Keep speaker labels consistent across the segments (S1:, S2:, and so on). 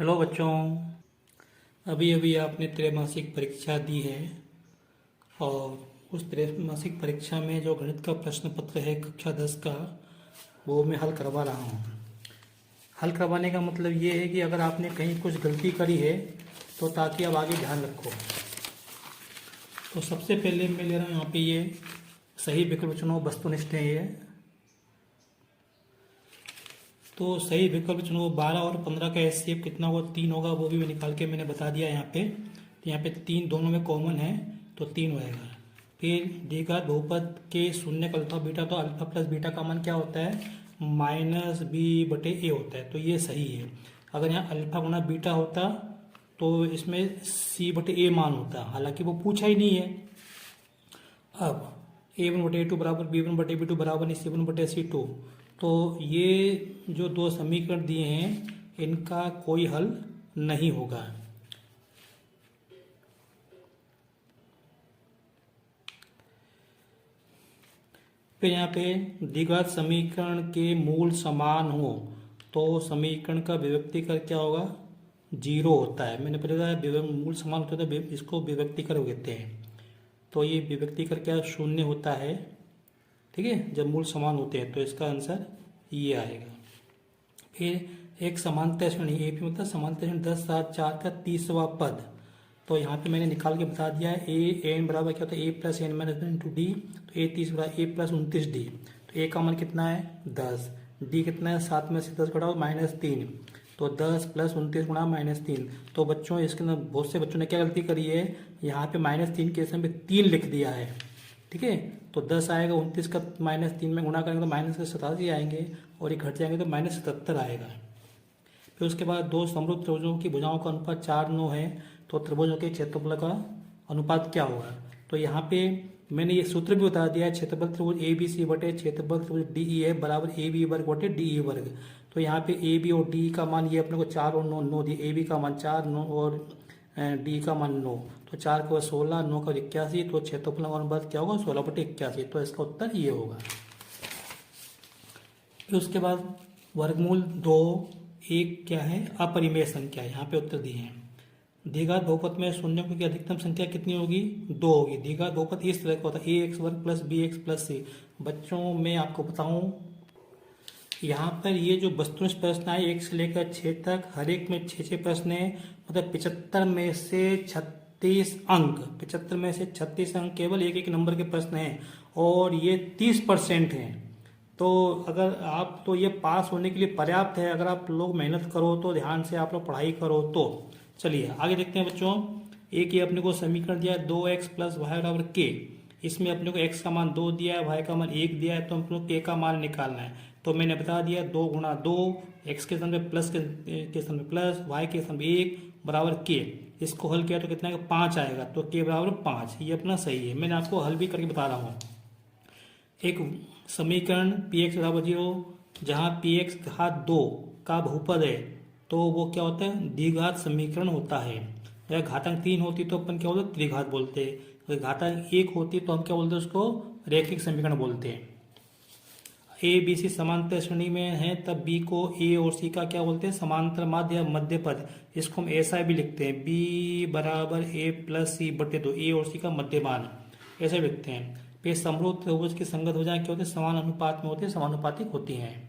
S1: Hello बच्चों। अभी अभी आपने त्रैमासिक परीक्षा दी है और उस त्रैमासिक परीक्षा में जो गणित का प्रश्न पत्र है कक्षा 10 का वो मैं हल करवा रहा हूँ। हल करवाने का मतलब ये है कि अगर आपने कहीं कुछ गलती करी है तो ताकि आप आगे ध्यान रखो। तो सबसे पहले मैं ले रहा हूँ यहाँ पे ये सही विकल्प चुनो, वस्तुनिष्ठ है ये। तो सही विकल्प चुनो। 12 और 15 का एचसीएफ कितना होगा? 3 होगा। वो भी मैं निकाल के मैंने बता दिया यहाँ पे। तो यहाँ पे 3 दोनों में कॉमन है तो 3 होएगा। फिर द्विघात बहुपद के शून्य का अल्फा बीटा, तो अल्फा प्लस बीटा का मान क्या होता है? -b/a होता है। तो ये सही है। अगर यहाँ अल्फा गुना बीटा होता तो इसमें c/a मान होता, हालांकि वो पूछा ही नहीं है। अब a1/a2 बराबर b1/b2 बराबर c1/c2। तो ये जो दो समीकरण दिए हैं इनका कोई हल नहीं होगा। फिर यहाँ पे द्विघात समीकरण के मूल समान हो तो समीकरण का विभक्तिकर क्या होगा? 0 होता है। मैंने पहले बताया मूल समान होता है तो इसको विभक्तिकर कहते हैं। तो ये विभक्तिकर क्या? 0 होता है। ठीक है, जब मूल समान होते हैं तो इसका आंसर ये आएगा। फिर एक समांतर श्रेणी, ए पी मतलब समांतर श्रेणी 10, 7, 4 का 30वां पद। तो यहाँ पे मैंने निकाल के बता दिया है। ए एन बराबर क्या होता है? A plus N minus into D. तो ए 30 बराबर ए प्लस 29 डी। तो ए का मान कितना है? 10। डी कितना है? 7 में से 10 घटाओ -3। तो 10 प्लस 29 गुणा -3। तो बच्चों इसके अंदर बहुत से बच्चों ने क्या गलती करी है? यहाँ पे -3 के समय 3 लिख दिया है। ठीक है, तो 10 आएगा, 29 का -3 में गुणा करेंगे तो -87 आएंगे और ये घट जाएंगे तो -77 आएगा। फिर उसके बाद दो समरूप त्रिभुजों की भुजाओं का अनुपात 4:9 है तो त्रिभुजों के क्षेत्रफल का अनुपात क्या होगा? तो यहाँ पे मैंने ये सूत्र भी बता दिया है। क्षेत्रफल त्रिभुज ए बी सी बटे क्षेत्रफल त्रिभुज डी ई है बराबर ए बी वर्ग बटे डी ई वर्ग। तो यहाँ पे ए बी और डी का मान ये अपने को 4 और 9 दिए। ए बी का मान 4, 9 और डी का मान 9। तो 4 का 16, 9 का 81। तो क्षेत्रफल का अनुपात क्या होगा? 16/81। तो इसका उत्तर ये होगा। फिर उसके बाद वर्गमूल 2 एक क्या है? अपरिमेय संख्या है। यहाँ पे उत्तर दिए हैं। द्विघात बहुपद में शून्यों की अधिकतम संख्या कितनी होगी? 2 होगी। द्विघात बहुपद इस तरह का होता है ax वर्ग प्लस bx प्लस c। बच्चों मैं आपको बताऊं, यहाँ पर ये जो वस्तुनिष्ठ प्रश्न है 1 से लेकर 6 तक, हर एक में 6 प्रश्न है। मतलब 75 में से 36 अंक, 75 में से 36 अंक केवल एक नंबर के प्रश्न हैं और ये 30% हैं। तो अगर आप, तो ये पास होने के लिए पर्याप्त है। अगर आप लोग मेहनत करो तो, ध्यान से आप लोग पढ़ाई करो तो। चलिए आगे देखते हैं बच्चों। एक ये अपने को समीकरण दिया है 2x प्लस वाई बराबर के। इसमें अपने को x का मान 2 दिया है, y का मान 1 दिया है, तो अपने को k का मान निकालना है। तो मैंने बता दिया 2 गुणा 2, x के स्थान पे प्लस के स्थान पे प्लस, y के स्थान पे 1 बराबर k। इसको हल किया तो कितना आएगा? 5 आएगा। तो k बराबर 5, ये अपना सही है। मैंने आपको हल भी करके बता रहा हूँ। एक समीकरण px बराबर 0 जहाँ px घात 2 का बहुपद है तो वो क्या होता है? द्विघात समीकरण होता है। अगर घातांक 3 होती तो अपन क्या बोलते? त्रिघात बोलते। अगर घातांक 1 होती तो हम क्या बोलते? उसको रैखिक समीकरण बोलते हैं। ए बी सी समांतर श्रेणी में है तब बी को ए और सी का क्या बोलते हैं? समांतर माध्य या मध्य पद। इसको हम ऐसा भी लिखते हैं, बी बराबर ए प्लस सी बटे 2, ए और सी का मध्यमान, ऐसे लिखते हैं। फिर समरूप त्रिभुज की संगत भुजाएं क्या होती है? समान अनुपात में होती है, समानुपातिक होती हैं।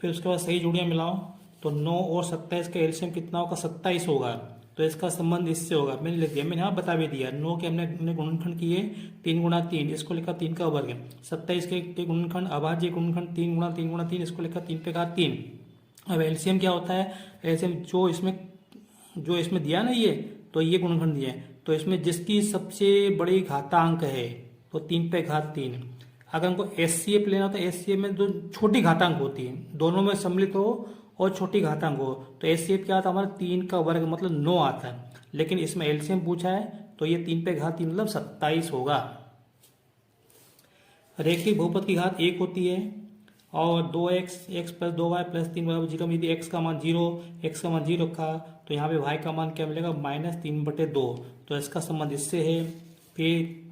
S1: फिर उसके बाद सही जोड़ियां मिलाओ तो 9 और 27 का एलसीएम कितना होगा? 27 होगा। तो इसका संबंध इससे होगा। मैंने लिख दिया, मैंने यहाँ बता भी दिया। 9 के हमने गुणनखंड किए 3 गुणा 3, इसको लिखा 3 का वर्ग। 27 के गुणनखंड अभाज्य गुणनखंड 3 गुणा 3 गुणा 3, इसको लिखा 3 पे घात 3। अब एलसीएम क्या होता है? एलसीएम जो इसमें दिया ना ये, तो ये गुणनखंड दिया है तो इसमें जिसकी सबसे बड़ी घातांक है तो 3 पे घात 3। अगर हमको एचसीएफ लेना तो एचसीएफ में जो छोटी घातांक होती है, दोनों में सम्मिलित हो और छोटी घातांक हो, तो एचसीएफ क्या आता है? हमारा 3 का वर्ग मतलब 9 आता है। लेकिन इसमें एलसीएम पूछा है तो ये 3 पे घात 3 मतलब 27 होगा। रैखिक बहुपद की घात 1 होती है और 2x x plus 2y plus 3 बराबर 0 में यदि x का मान 0 रखा तो यहाँ पे y का मान क्या मिलेगा? -3/2। तो इसका संबंध इससे है। फिर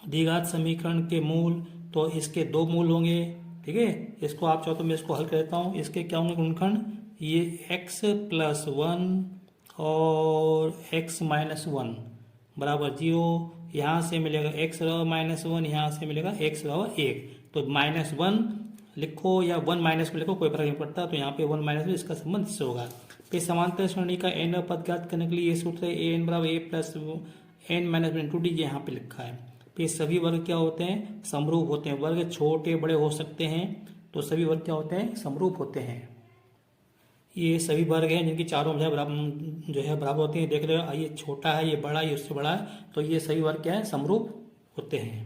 S1: द्विघात समीकरण के मूल, तो इसके 2 मूल होंगे। ठीक है, इसको आप चाहो तो मैं इसको हल कर देता हूँ। इसके क्या होंगे गुणनखंड? ये x प्लस 1 और x माइनस 1 बराबर 0। यहाँ से मिलेगा x बराबर माइनस 1, यहाँ से मिलेगा x बराबर 1। तो माइनस 1 लिखो या 1 माइनस को लिखो, कोई फर्क नहीं पड़ता। तो यहाँ पे 1 माइनस में इसका संबंध इससे होगा। फिर समांतर श्रेणी का n पद ज्ञात करने के लिए ये सूत्र है an बराबर a plus n minus one into D, यहाँ पे लिखा है। फिर सभी वर्ग क्या होते हैं? समरूप होते हैं। वर्ग छोटे बड़े हो सकते हैं, तो सभी वर्ग क्या होते हैं? समरूप होते हैं। ये सभी वर्ग हैं जिनकी चारों भुजाएं बराबर जो है बराबर होती हैं। देख रहे हो, ये छोटा है, ये बड़ा है, ये उससे बड़ा है, तो ये सभी वर्ग क्या है? समरूप होते हैं।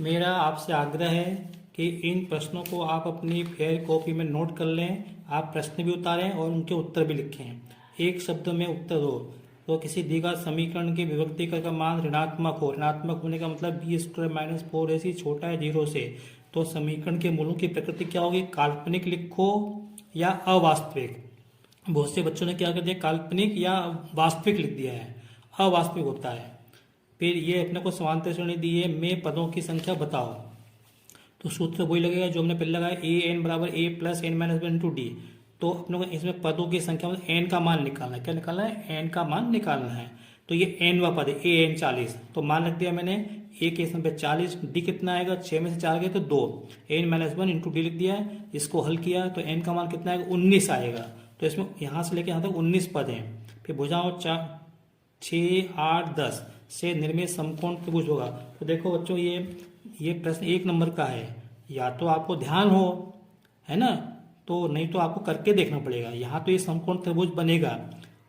S1: मेरा आपसे आग्रह है कि इन प्रश्नों को आप अपनी फेयर कॉपी में नोट कर लें। आप प्रश्न भी उतारें और उनके उत्तर भी लिखें। एक शब्द में उत्तर दो। तो किसी दी गए समीकरण के विभक्तिकर का मान ऋणात्मक हो, ऋणात्मक होने का मतलब बी स्क्वायर माइनस 4ac छोटा है 0 से, तो समीकरण के मूलों की प्रकृति क्या होगी? काल्पनिक लिखो या अवास्तविक। बहुत से बच्चों ने क्या कर दिया? काल्पनिक या वास्तविक लिख दिया है, अवास्तविक होता है। फिर ये अपने को समांतर श्रेणी दी है, में पदों की संख्या बताओ। तो सूत्र वही लगेगा जो हमने पहले लगाया, ए एन बराबर A plus N minus one into D. तो अपने को इसमें पदों की संख्या मतलब एन का मान निकालना है। क्या निकालना है? एन का मान निकालना है। तो ये एन वा पद है, ए एन 40, तो मान रख दिया मैंने। ए के इसमें पे 40, डी कितना आएगा? 6 में से 4 गए तो 2, n minus one into d लिख दिया है। इसको हल किया तो एन का मान कितना आएगा? 19 आएगा। तो इसमें यहाँ से लेके यहाँ तक 19 पद हैं। फिर भुजाओं 4, 6, 8, 10 से निर्मित समकोण त्रिभुज होगा। तो देखो बच्चों, ये प्रश्न 1 नंबर का है। या तो आपको ध्यान हो, है ना, तो नहीं तो आपको करके देखना पड़ेगा। यहाँ तो ये समकोण त्रिभुज बनेगा।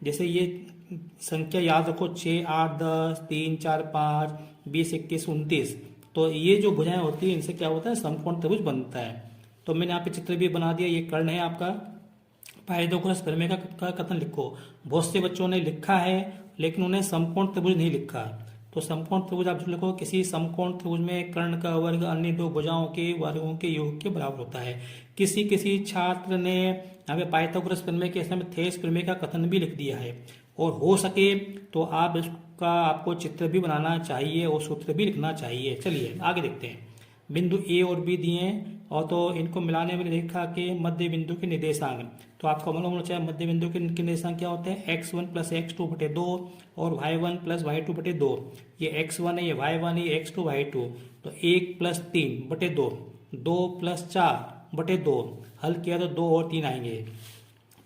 S1: जैसे ये संख्या याद रखो, 6, 8, 10, 3, 4, 5, 20, 21, 29। तो ये जो भुजाएं होती है इनसे क्या होता है? समकोण त्रिभुज बनता है। तो मैंने यहाँ पे चित्र भी बना दिया। ये कर्ण है आपका। पाइथागोरस प्रमेय का कथन लिखो। बहुत से बच्चों ने लिखा है लेकिन उन्हें समकोण त्रिभुज नहीं लिखा। तो समकोण त्रिभुज आप जो लिखो, किसी समकोण त्रिभुज में कर्ण का वर्ग अन्य दो भुजाओं के वर्गों के योग के बराबर होता है। किसी छात्र ने यहाँ पे पाइथागोरस प्रमेय के समय थेस प्रमेय का कथन भी लिख दिया है। और हो सके तो आप इसका आपको चित्र भी बनाना चाहिए और सूत्र भी लिखना चाहिए। चलिए आगे देखते हैं। बिंदु ए और बी दिए हैं और तो इनको मिलाने में देखा कि मध्य बिंदु के निर्देशांक। तो आपको मालूम होना चाहिए मध्य बिंदु के निर्देशांक क्या होते हैं? x1 प्लस x2 बटे 2 और y1 प्लस y2 बटे 2। ये x1 है, ये y1 है, ये x2 y2। तो 1 प्लस 3 बटे 2, 2 प्लस 4 बटे 2। हल किया तो 2 और 3 आएंगे।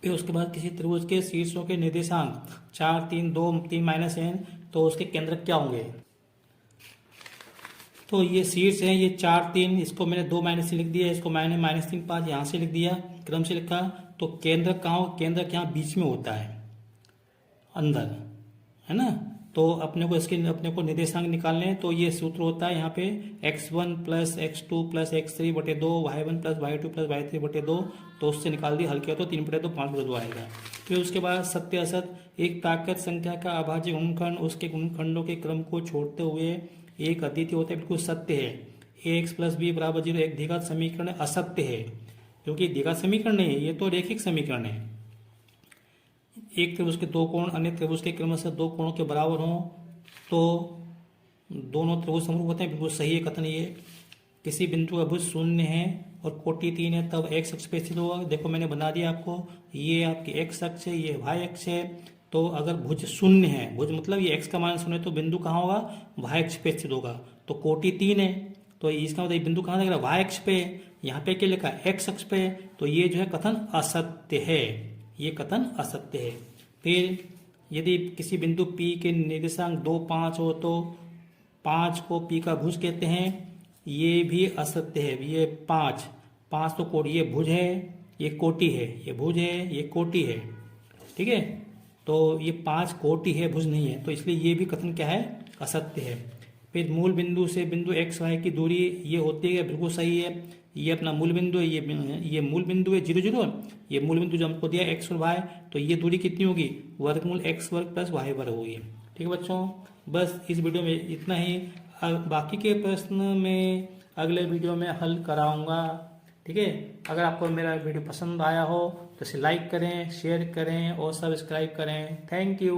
S1: फिर उसके बाद किसी त्रिभुज के शीर्षों के निर्देशांक 4, 3, 2, 3 माइनस n, तो उसके केंद्रक क्या होंगे? तो ये शीर्ष है, ये 4, 3, इसको मैंने 2 माइनस लिख दिया, इसको मैंने -3, 5 यहाँ से लिख दिया, क्रम से लिखा। तो केंद्र कहाँ हो? केंद्र यहाँ बीच में होता है, अंदर, है ना। तो अपने को निर्देशांक निकालने हैं। तो ये सूत्र होता है यहाँ पे x1 plus x2 plus x3 बटे 2, y1 plus y2 plus y3 बटे 2। तो उससे निकाल दिया, हल किया तो 3 बटे 2, 5 बटे 2 आएगा। फिर उसके बाद सत्य असत। एक ताकत संख्या का अभाज्य गुणनखंड उसके गुणनखंडों के क्रम को छोड़ते हुए एक अद्वितीय होता है, बिल्कुल सत्य है। ax प्लस बी बराबर 0 एक द्विघात समीकरण असत्य है, क्योंकि द्विघात समीकरण नहीं है, ये तो रेखिक समीकरण है। एक त्रिभुज के दो कोण अन्य त्रिभुज के क्रमशः दो कोणों के बराबर हों तो दोनों त्रिभुज समरूप होते हैं, बिल्कुल सही है कथन ये। किसी बिंदु का भुज शून्य है और कोटि 3 है, तब x अक्ष पे स्थित होगा। देखो मैंने बना दिया आपको, ये आपकी x अक्ष है, ये y अक्ष है। तो अगर भुज शून्य है, भुज मतलब ये x का मान शून्य है, तो बिंदु कहाँ होगा? y अक्ष पे स्थित होगा। तो कोटि 3 है, तो इसका मतलब बिंदु कहाँ लग रहा है? y अक्ष पे। यहाँ पे क्या लिखा है? x अक्ष पे। तो ये जो है कथन असत्य है, ये कथन असत्य है। फिर यदि किसी बिंदु P के निर्देशांक 2, 5 हो तो 5 को P का भुज कहते हैं, ये भी असत्य है। ये 5 तो कोटि, ये भुज है, ये कोटि है, ये भुज है, ये कोटि है, ठीक है। तो ये 5 कोटि है, भुज नहीं है, तो इसलिए ये भी कथन क्या है? असत्य है। फिर मूल बिंदु से बिंदु x y की दूरी ये होती है, बिल्कुल सही है। ये अपना मूल बिंदु है, ये मूल बिंदु है 0, 0। ये मूल बिंदु जो हमको दिया x और y, तो ये दूरी कितनी होगी? वर्गमूल x वर्ग प्लस y वर्ग होगी। ठीक है बच्चों, बस इस वीडियो में इतना ही। बाकी के प्रश्न में अगले वीडियो में हल कराऊंगा, ठीक है। अगर आपको मेरा वीडियो पसंद आया हो तो इसे लाइक करें, शेयर करें और सब्सक्राइब करें। Thank you.